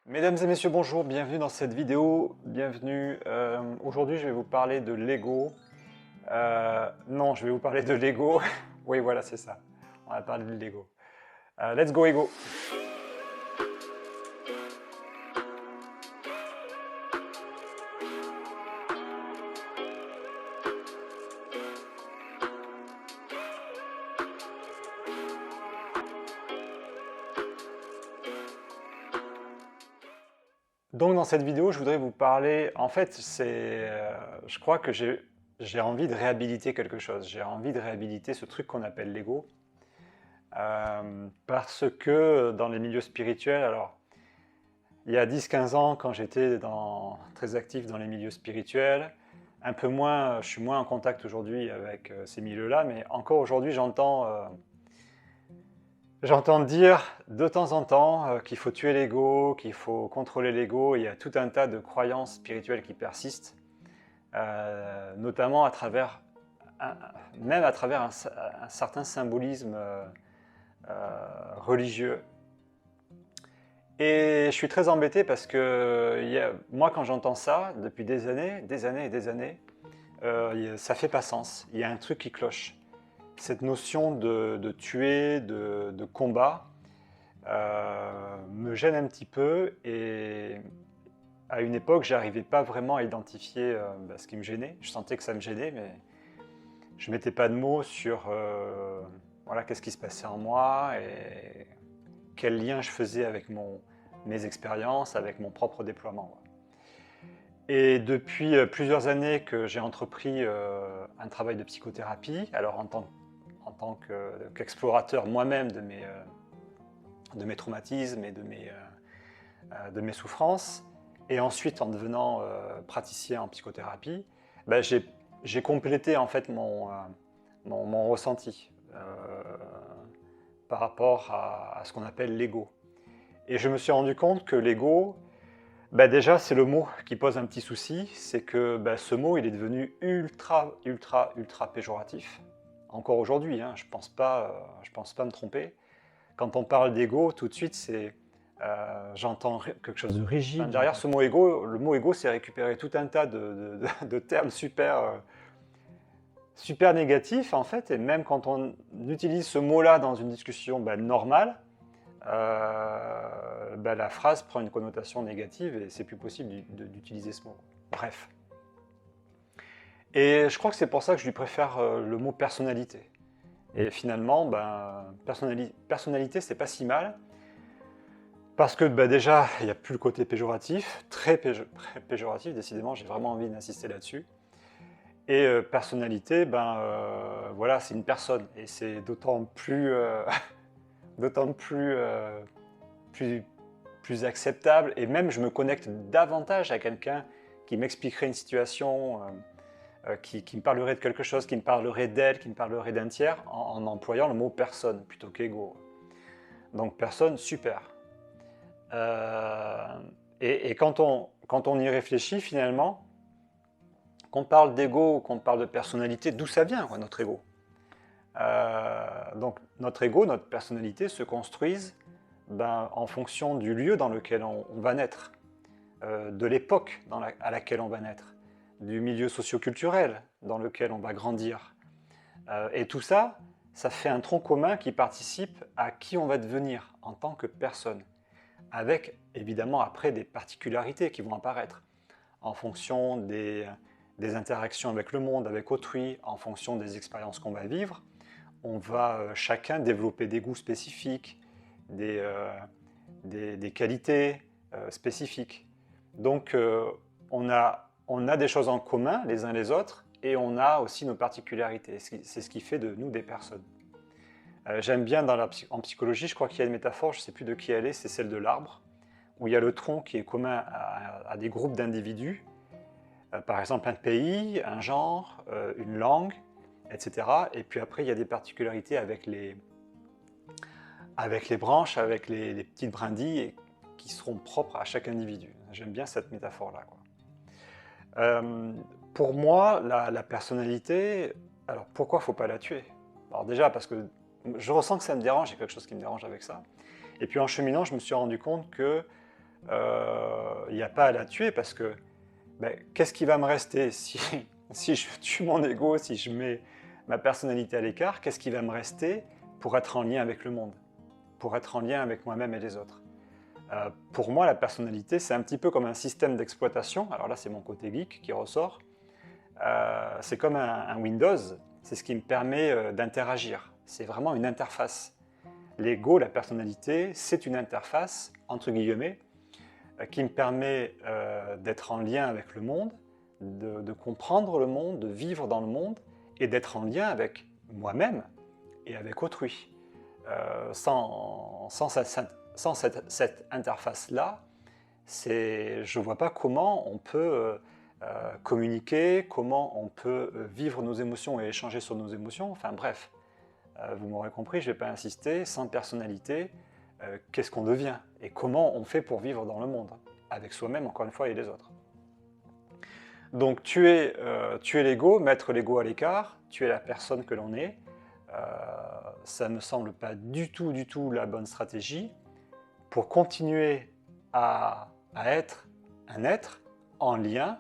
Mesdames et messieurs, bonjour, bienvenue dans cette vidéo, bienvenue. Aujourd'hui, je vais vous parler de Lego. Non, je vais vous parler de Lego. Oui, voilà, c'est ça. On va parler de Lego. Let's go, Ego. Donc, dans cette vidéo, je voudrais vous parler. En fait, je crois que j'ai envie de réhabiliter quelque chose. J'ai envie de réhabiliter ce truc qu'on appelle Lego. Parce que dans les milieux spirituels, alors, il y a 10-15 ans, quand j'étais très actif dans les milieux spirituels, un peu moins, je suis moins en contact aujourd'hui avec ces milieux-là, mais encore aujourd'hui, j'entends dire de temps en temps qu'il faut tuer l'ego, qu'il faut contrôler l'ego. Il y a tout un tas de croyances spirituelles qui persistent, notamment même à travers un certain symbolisme religieux. Et je suis très embêté parce que moi, quand j'entends ça, depuis des années et des années, ça fait pas sens. Il y a un truc qui cloche. Cette notion de tuer, de combat, me gêne un petit peu. Et à une époque, j'arrivais pas vraiment à identifier ce qui me gênait. Je sentais que ça me gênait, mais je mettais pas de mots sur voilà, qu'est-ce qui se passait en moi et quel lien je faisais avec mes expériences, avec mon propre déploiement. Et depuis plusieurs années que j'ai entrepris un travail de psychothérapie, alors en tant qu'explorateur moi-même de mes traumatismes et de mes souffrances, et ensuite en devenant praticien en psychothérapie, ben, j'ai complété en fait mon ressenti par rapport à ce qu'on appelle l'ego. Et je me suis rendu compte que l'ego, déjà, c'est le mot qui pose un petit souci, c'est que ce mot, il est devenu ultra péjoratif. Encore aujourd'hui, hein, je pense pas me tromper. Quand on parle d'ego, tout de suite, j'entends quelque chose de rigide. Enfin, derrière ce mot ego, le mot ego, c'est récupérer tout un tas de termes super négatifs, en fait. Et même quand on utilise ce mot-là dans une discussion normale, la phrase prend une connotation négative et c'est plus possible d'utiliser ce mot. Bref. Et je crois que c'est pour ça que je lui préfère le mot personnalité. Et finalement, personnalité, c'est pas si mal. Parce que déjà, il n'y a plus le côté péjoratif, très péjoratif, décidément, j'ai vraiment envie d'insister là-dessus. Et personnalité, voilà, c'est une personne. Et c'est d'autant plus plus acceptable, et même je me connecte davantage à quelqu'un qui m'expliquerait une situation, qui me parlerait de quelque chose, qui me parlerait d'elle, qui me parlerait d'un tiers, en employant le mot personne plutôt qu'ego. Donc personne, super. Et quand on y réfléchit finalement, qu'on parle d'ego ou qu'on parle de personnalité, d'où ça vient notre ego? Donc notre ego, notre personnalité se construisent en fonction du lieu dans lequel on va naître, de l'époque à laquelle on va naître, du milieu socio-culturel dans lequel on va grandir. Et tout ça, ça fait un tronc commun qui participe à qui on va devenir en tant que personne, avec évidemment après des particularités qui vont apparaître en fonction des interactions avec le monde, avec autrui, en fonction des expériences qu'on va vivre. On va chacun développer des goûts spécifiques, des qualités spécifiques. Donc on a des choses en commun les uns les autres, et on a aussi nos particularités. C'est ce qui fait de nous des personnes. J'aime bien en psychologie, je crois qu'il y a une métaphore, je ne sais plus de qui elle est, c'est celle de l'arbre, où il y a le tronc qui est commun à des groupes d'individus, par exemple un pays, un genre, une langue, etc. Et puis après, il y a des particularités avec les branches, avec les petites brindilles qui seront propres à chaque individu. J'aime bien cette métaphore-là. Pour moi, la personnalité, alors pourquoi il ne faut pas la tuer? Alors déjà, parce que je ressens que ça me dérange, il y a quelque chose qui me dérange avec ça. Et puis en cheminant, je me suis rendu compte que il n'y a pas à la tuer parce que qu'est-ce qui va me rester si, si je tue mon ego, si je mets ma personnalité à l'écart, qu'est-ce qui va me rester pour être en lien avec le monde, pour être en lien avec moi-même et les autres? Pour moi, la personnalité, c'est un petit peu comme un système d'exploitation. Alors là, c'est mon côté geek qui ressort. C'est comme un Windows, c'est ce qui me permet d'interagir. C'est vraiment une interface. L'ego, la personnalité, c'est une interface, entre guillemets, qui me permet d'être en lien avec le monde, de comprendre le monde, de vivre dans le monde et d'être en lien avec moi-même et avec autrui. Sans cette interface-là, je ne vois pas comment on peut communiquer, comment on peut vivre nos émotions et échanger sur nos émotions. Enfin bref, vous m'aurez compris, je ne vais pas insister, sans personnalité, qu'est-ce qu'on devient et comment on fait pour vivre dans le monde, avec soi-même encore une fois et les autres. Donc tuer l'ego, mettre l'ego à l'écart, tuer la personne que l'on est, ça ne me semble pas du tout la bonne stratégie pour continuer à être un être en lien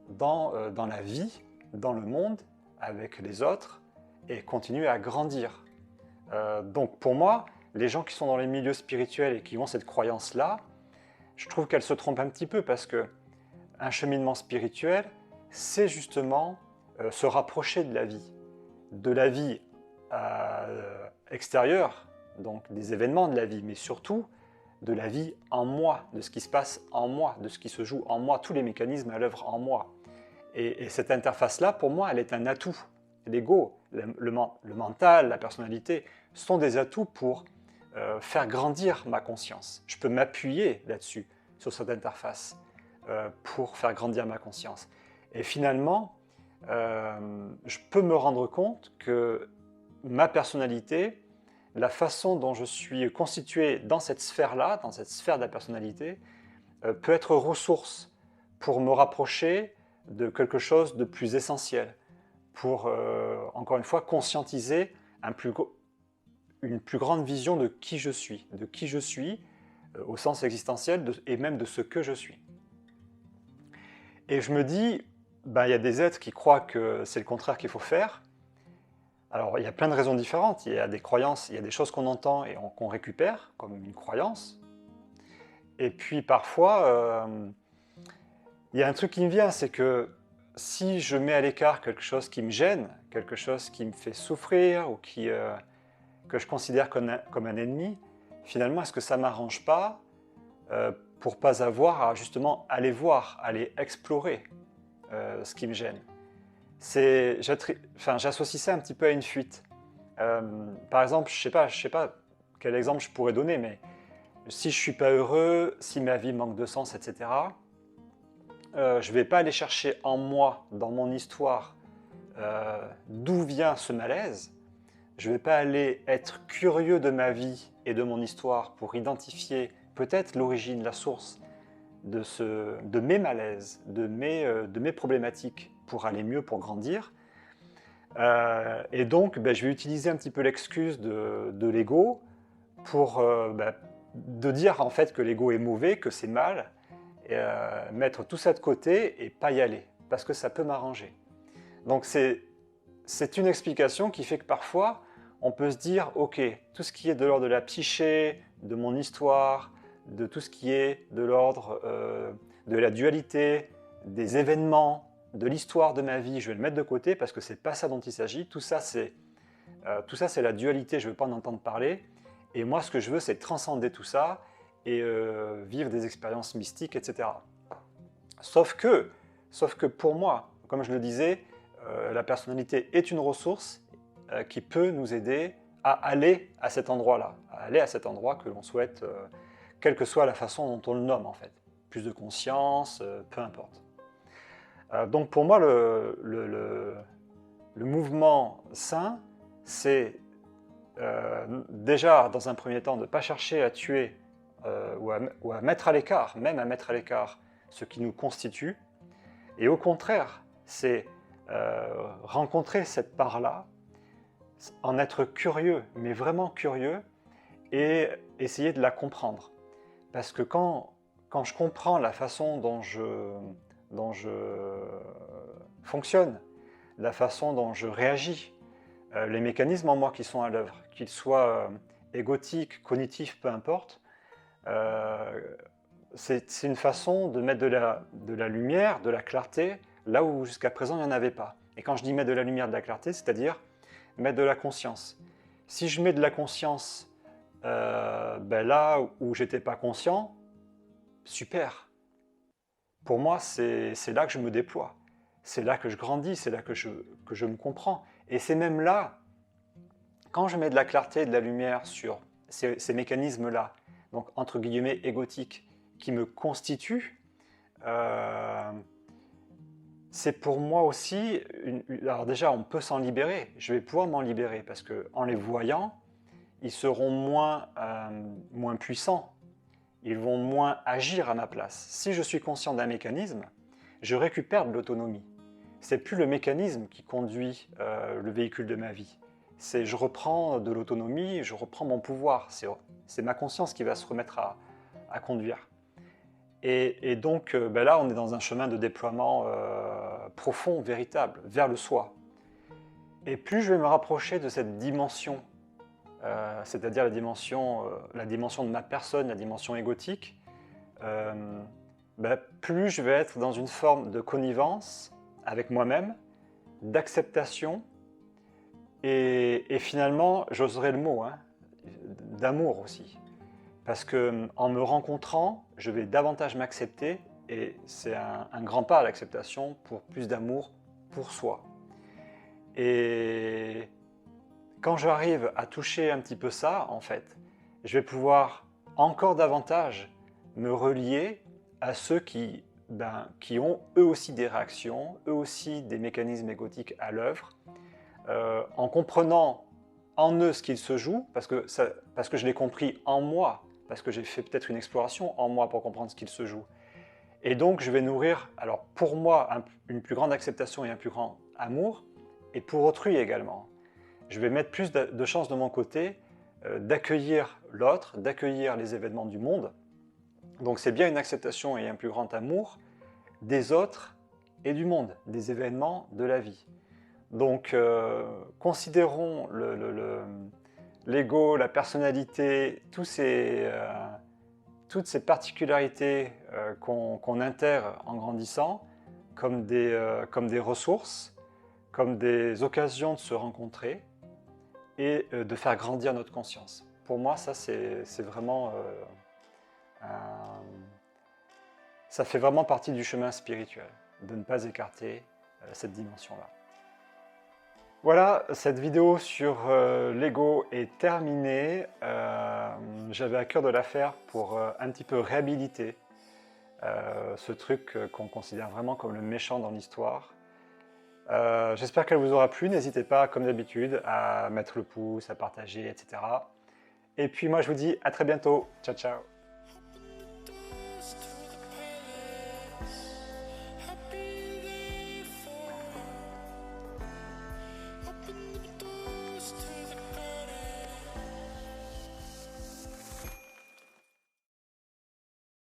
dans la vie, dans le monde, avec les autres, et continuer à grandir. Donc pour moi, les gens qui sont dans les milieux spirituels et qui ont cette croyance-là, je trouve qu'elles se trompent un petit peu parce que un cheminement spirituel, c'est justement se rapprocher de la vie extérieure, donc des événements de la vie, mais surtout de la vie en moi, de ce qui se passe en moi, de ce qui se joue en moi, tous les mécanismes à l'œuvre en moi. Et cette interface-là, pour moi, elle est un atout. L'ego, le mental, la personnalité sont des atouts pour faire grandir ma conscience. Je peux m'appuyer là-dessus, sur cette interface, pour faire grandir ma conscience. Et finalement, je peux me rendre compte que ma personnalité, la façon dont je suis constitué dans cette sphère-là, dans cette sphère de la personnalité, peut être ressource pour me rapprocher de quelque chose de plus essentiel, pour, encore une fois, conscientiser une plus grande vision de qui je suis au sens existentiel et même de ce que je suis. Et je me dis, il y a des êtres qui croient que c'est le contraire qu'il faut faire. Alors, il y a plein de raisons différentes. Il y a des croyances, il y a des choses qu'on entend et qu'on récupère, comme une croyance. Et puis, parfois, il y a un truc qui me vient, c'est que si je mets à l'écart quelque chose qui me gêne, quelque chose qui me fait souffrir ou que je considère comme un ennemi, finalement, est-ce que ça ne m'arrange pas pour ne pas avoir à justement aller voir, aller explorer ce qui me gêne? J'associe ça un petit peu à une fuite. Par exemple, je sais pas quel exemple je pourrais donner, mais si je ne suis pas heureux, si ma vie manque de sens, etc., je ne vais pas aller chercher en moi, dans mon histoire, d'où vient ce malaise. Je ne vais pas aller être curieux de ma vie et de mon histoire pour identifier peut-être l'origine, la source de mes malaises, de mes problématiques pour aller mieux, pour grandir. Et donc, je vais utiliser un petit peu l'excuse de l'ego pour de dire en fait que l'ego est mauvais, que c'est mal, et mettre tout ça de côté et pas y aller, parce que ça peut m'arranger. Donc c'est une explication qui fait que parfois, on peut se dire, ok, tout ce qui est de l'ordre de la psyché, de mon histoire, de tout ce qui est de l'ordre de la dualité, des événements, de l'histoire de ma vie, je vais le mettre de côté parce que c'est pas ça dont il s'agit. Tout ça, c'est la dualité, je ne veux pas en entendre parler. Et moi, ce que je veux, c'est transcender tout ça et vivre des expériences mystiques, etc. Sauf que pour moi, comme je le disais, la personnalité est une ressource qui peut nous aider à aller à cet endroit-là, à aller à cet endroit que l'on souhaite, quelle que soit la façon dont on le nomme en fait. Plus de conscience, peu importe. Donc pour moi, le mouvement sain, c'est déjà, dans un premier temps, de ne pas chercher à tuer ou à mettre à l'écart, même à mettre à l'écart ce qui nous constitue. Et au contraire, c'est rencontrer cette part-là, en être curieux, mais vraiment curieux, et essayer de la comprendre. Parce que quand quand je comprends la façon dont je fonctionne, la façon dont je réagis, les mécanismes en moi qui sont à l'œuvre, qu'ils soient égotiques, cognitifs, peu importe, c'est une façon de mettre de la lumière, de la clarté, là où jusqu'à présent il n'y en avait pas. Et quand je dis mettre de la lumière, de la clarté, c'est-à-dire mettre de la conscience. Si je mets de la conscience là où j'étais pas conscient, super. Pour moi, c'est là que je me déploie. C'est là que je grandis, c'est là que je me comprends. Et c'est même là, quand je mets de la clarté et de la lumière sur ces mécanismes-là, donc entre guillemets égotiques, qui me constituent, c'est pour moi aussi, alors déjà on peut s'en libérer, je vais pouvoir m'en libérer, parce qu'en les voyant, ils seront moins puissants, ils vont moins agir à ma place. Si je suis conscient d'un mécanisme, je récupère de l'autonomie. C'est plus le mécanisme qui conduit le véhicule de ma vie. C'est je reprends de l'autonomie, je reprends mon pouvoir. C'est ma conscience qui va se remettre à conduire. Et donc là, on est dans un chemin de déploiement profond, véritable, vers le soi. Et plus je vais me rapprocher de cette dimension, c'est-à-dire la dimension de ma personne, la dimension égotique, plus je vais être dans une forme de connivence avec moi-même, d'acceptation, et finalement, j'oserais le mot, hein, d'amour aussi. Parce qu'en me rencontrant, je vais davantage m'accepter, et c'est un grand pas à l'acceptation pour plus d'amour pour soi. Et quand j'arrive à toucher un petit peu ça, en fait, je vais pouvoir encore davantage me relier à ceux qui ont eux aussi des réactions, eux aussi des mécanismes égotiques à l'œuvre, en comprenant en eux ce qu'il se joue, parce que je l'ai compris en moi, parce que j'ai fait peut-être une exploration en moi pour comprendre ce qu'il se joue. Et donc je vais nourrir, alors pour moi, une plus grande acceptation et un plus grand amour, et pour autrui également. Je vais mettre plus de chances de mon côté d'accueillir l'autre, d'accueillir les événements du monde. Donc c'est bien une acceptation et un plus grand amour des autres et du monde, des événements de la vie. Donc considérons l'ego, la personnalité, toutes ces particularités qu'on intègre en grandissant comme des ressources, comme des occasions de se rencontrer et de faire grandir notre conscience. Pour moi, ça c'est vraiment ça fait vraiment partie du chemin spirituel, de ne pas écarter cette dimension-là. Voilà, cette vidéo sur l'ego est terminée. J'avais à cœur de la faire pour un petit peu réhabiliter ce truc qu'on considère vraiment comme le méchant dans l'histoire. J'espère qu'elle vous aura plu. N'hésitez pas, comme d'habitude, à mettre le pouce, à partager, etc. Et puis moi, je vous dis à très bientôt. Ciao, ciao.